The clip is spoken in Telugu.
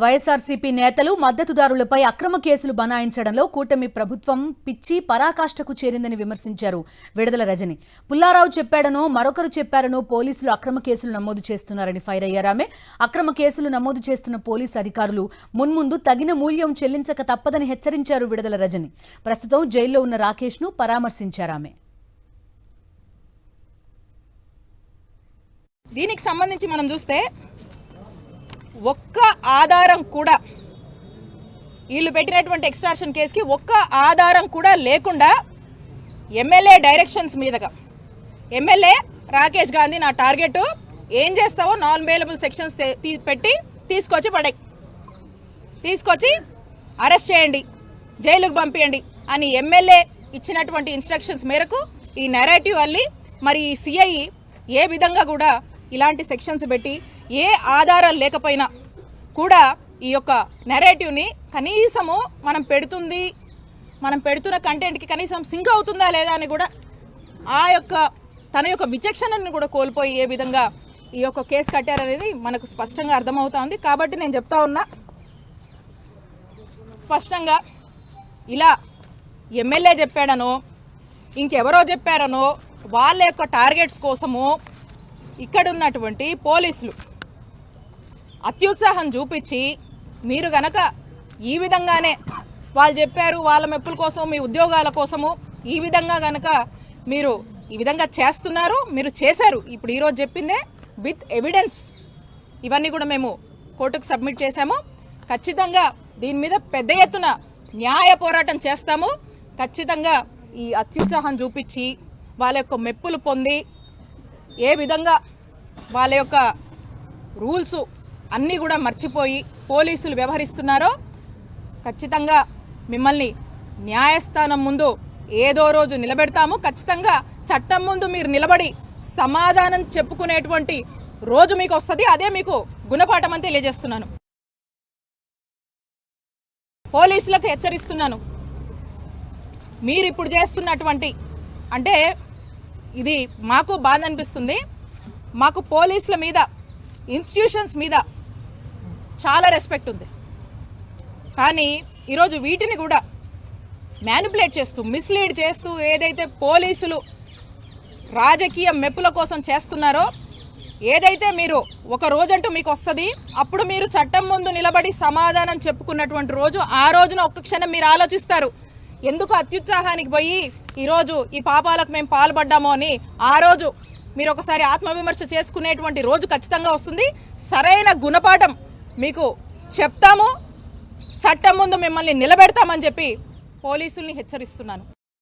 వైఎస్ఆర్సీపీ నేతలు మద్దతుదారులపై అక్రమ కేసులు బనాయించడంలో కూటమి ప్రభుత్వం పిచ్చి పరాకాష్ఠకు చేరిందని విమర్శించారు విడుదల రజని. పుల్లారావు చెప్పాడనో మరొకరు చెప్పారనో పోలీసులు అక్రమ కేసులు నమోదు చేస్తున్నారని ఫైర్ అయ్యారామె. అక్రమ కేసులు నమోదు చేస్తున్న పోలీసు అధికారులు మున్ముందు తగిన మూల్యం చెల్లించక తప్పదని హెచ్చరించారు విడుదల రజని. ప్రస్తుతం జైల్లో ఉన్న రాకేష్ ను పరామర్శించారామె. దీనికి సంబంధించి మనం చూస్తే ఒక్క ఆధారం కూడా వీళ్ళు పెట్టినటువంటి ఎక్స్ట్రాక్షన్ కేసుకి ఒక్క ఆధారం కూడా లేకుండా ఎమ్మెల్యే డైరెక్షన్స్ మీదగా ఎమ్మెల్యే రాకేష్ గాంధీ నా టార్గెట్ ఏం చేస్తావో నాన్ అవైలబుల్ సెక్షన్స్ పెట్టి తీసుకొచ్చి అరెస్ట్ చేయండి, జైలుకు పంపించండి అని ఎమ్మెల్యే ఇచ్చినటువంటి ఇన్స్ట్రక్షన్స్ మేరకు ఈ నెరేటివ్ అల్లి మరి ఈ సిఐ ఏ విధంగా కూడా ఇలాంటి సెక్షన్స్ పెట్టి ఏ ఆధారాలు లేకపోయినా కూడా ఈ యొక్క నెరేటివ్ని కనీసము మనం పెడుతున్న కంటెంట్కి కనీసం సింక్ అవుతుందా లేదా అని కూడా తన యొక్క విచక్షణని కూడా కోల్పోయి ఏ విధంగా ఈ యొక్క కేసు కట్టారనేది మనకు స్పష్టంగా అర్థమవుతా ఉంది. కాబట్టి నేను చెప్తా ఉన్నా స్పష్టంగా, ఇలా ఎమ్మెల్యే చెప్పాడనో ఇంకెవరో చెప్పారనో వాళ్ళ యొక్క టార్గెట్స్ కోసము ఇక్కడ ఉన్నటువంటి పోలీసులు అత్యుత్సాహం చూపించి మీరు గనక ఈ విధంగానే వాళ్ళు చెప్పారు వాళ్ళ మెప్పుల కోసం మీ ఉద్యోగాల కోసము ఈ విధంగా గనక మీరు ఈ విధంగా చేస్తున్నారు, మీరు చేశారు. ఇప్పుడు ఈరోజు చెప్పిందే విత్ ఎవిడెన్స్ ఇవన్నీ కూడా మేము కోర్టుకు సబ్మిట్ చేశాము. ఖచ్చితంగా దీని మీద పెద్ద ఎత్తున న్యాయ పోరాటం చేస్తాము. ఖచ్చితంగా ఈ అత్యుత్సాహం చూపించి వాళ్ళ యొక్క మెప్పులు పొంది ఏ విధంగా వాళ్ళ యొక్క రూల్స్ అన్నీ కూడా మర్చిపోయి పోలీసులు వ్యవహరిస్తున్నారో ఖచ్చితంగా మిమ్మల్ని న్యాయస్థానం ముందు ఏదో రోజు నిలబెడతాము. ఖచ్చితంగా చట్టం ముందు మీరు నిలబడి సమాధానం చెప్పుకునేటువంటి రోజు మీకు వస్తుంది. అదే మీకు గుణపాఠం అని తెలియజేస్తున్నాను. పోలీసులకు హెచ్చరిస్తున్నాను, మీరు ఇప్పుడు చేస్తున్నటువంటి అంటే ఇది మాకు బాధ అనిపిస్తుంది. మాకు పోలీసుల మీద ఇన్స్టిట్యూషన్స్ మీద చాలా రెస్పెక్ట్ ఉంది. కానీ ఈరోజు వీటిని కూడా మ్యానిపులేట్ చేస్తూ మిస్లీడ్ చేస్తూ ఏదైతే పోలీసులు రాజకీయ మెప్పుల కోసం చేస్తున్నారో, ఏదైతే మీరు ఒక రోజంటూ మీకు వస్తుంది అప్పుడు మీరు చట్టం ముందు నిలబడి సమాధానం చెప్పుకున్నటువంటి రోజు, ఆ రోజున ఒక్క క్షణం మీరు ఆలోచిస్తారు ఎందుకు అత్యుత్సాహానికి పోయి ఈరోజు ఈ పాపాలకు మేము పాల్పడ్డామో అని. ఆ రోజు మీరు ఒకసారి ఆత్మవిమర్శ చేసుకునేటువంటి రోజు ఖచ్చితంగా వస్తుంది. సరైన గుణపాఠం మీకు చెప్తాము, చట్టం ముందు మిమ్మల్ని నిలబెడతామని చెప్పి పోలీసుల్ని హెచ్చరిస్తున్నాను.